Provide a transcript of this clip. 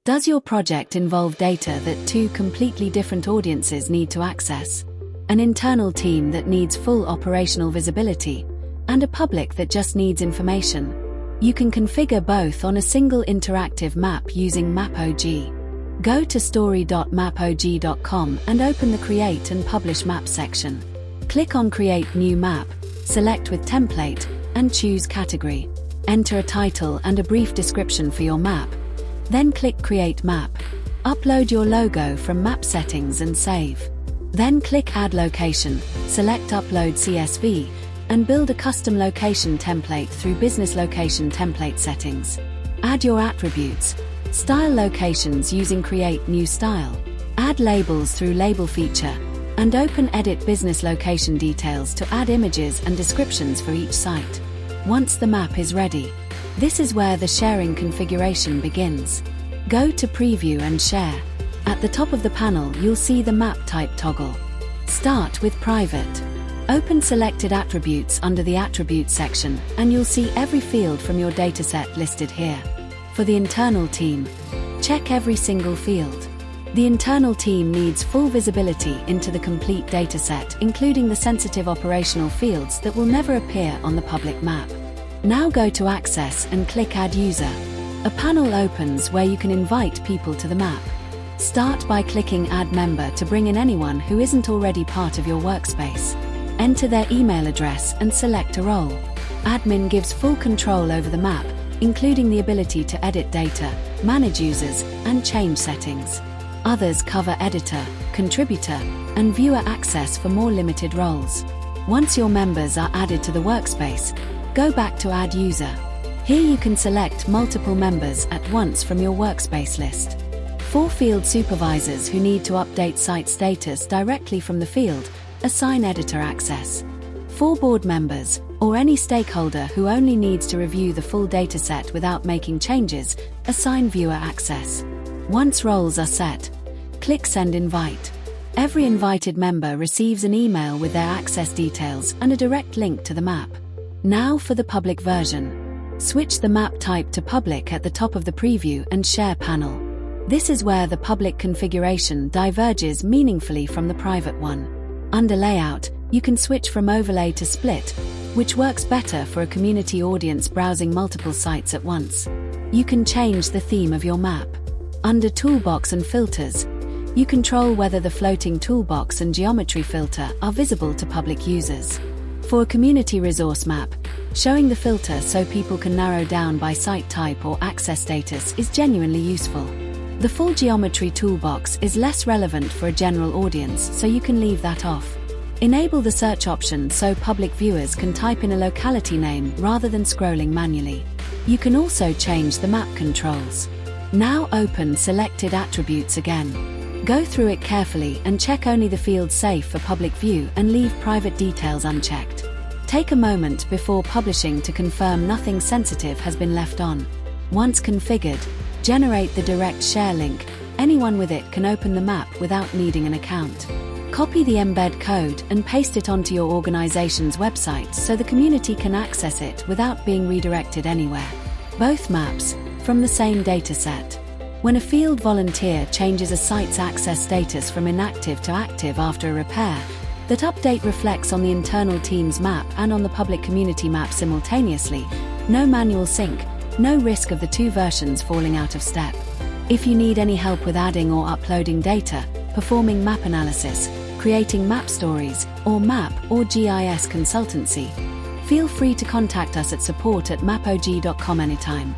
Does your project involve data that two completely different audiences need to access? An internal team that needs full operational visibility, and a public that just needs information? You can configure both on a single interactive map using MAPOG. Go to story.mapog.com and open the Create and Publish Map section. Click on Create New Map, select with Template, and choose Category. Enter a title and a brief description for your map. Then click Create Map. Upload your logo from Map Settings and save. Then click Add Location, select Upload CSV, and build a custom location template through Business Location Template Settings. Add your attributes. Style locations using Create New Style. Add labels through Label feature, and open Edit Business Location Details to add images and descriptions for each site. Once the map is ready, this is where the sharing configuration begins. Go to Preview and Share. At the top of the panel, you'll see the map type toggle. Start with Private. Open selected attributes under the Attributes section, and you'll see every field from your dataset listed here. For the internal team, check every single field. The internal team needs full visibility into the complete dataset, including the sensitive operational fields that will never appear on the public map. Now go to Access and click Add User. A panel opens where you can invite people to the map. Start by clicking Add Member to bring in anyone who isn't already part of your workspace. Enter their email address and select a role. Admin gives full control over the map, including the ability to edit data, manage users, and change settings. Others cover editor, contributor, and viewer access for more limited roles. Once your members are added to the workspace, go back to Add User. Here you can select multiple members at once from your workspace list. 4 field supervisors who need to update site status directly from the field, assign editor access. 4 board members, or any stakeholder who only needs to review the full dataset without making changes, assign viewer access. Once roles are set, click Send Invite. Every invited member receives an email with their access details and a direct link to the map. Now for the public version. Switch the map type to Public at the top of the Preview and Share panel. This is where the public configuration diverges meaningfully from the private one. Under Layout, you can switch from Overlay to Split, which works better for a community audience browsing multiple sites at once. You can change the theme of your map. Under Toolbox and Filters, you control whether the floating toolbox and geometry filter are visible to public users. For a community resource map, showing the filter so people can narrow down by site type or access status is genuinely useful. The full geometry toolbox is less relevant for a general audience, so you can leave that off. Enable the search option so public viewers can type in a locality name rather than scrolling manually. You can also change the map controls. Now open selected attributes again. Go through it carefully and check only the fields safe for public view and leave private details unchecked. Take a moment before publishing to confirm nothing sensitive has been left on. Once configured, generate the direct share link. Anyone with it can open the map without needing an account. Copy the embed code and paste it onto your organization's website so the community can access it without being redirected anywhere. Both maps, from the same dataset. When a field volunteer changes a site's access status from inactive to active after a repair, that update reflects on the internal team's map and on the public community map simultaneously. No manual sync, no risk of the 2 versions falling out of step. If you need any help with adding or uploading data, performing map analysis, creating map stories, or map or GIS consultancy, feel free to contact us at support@mapog.com anytime.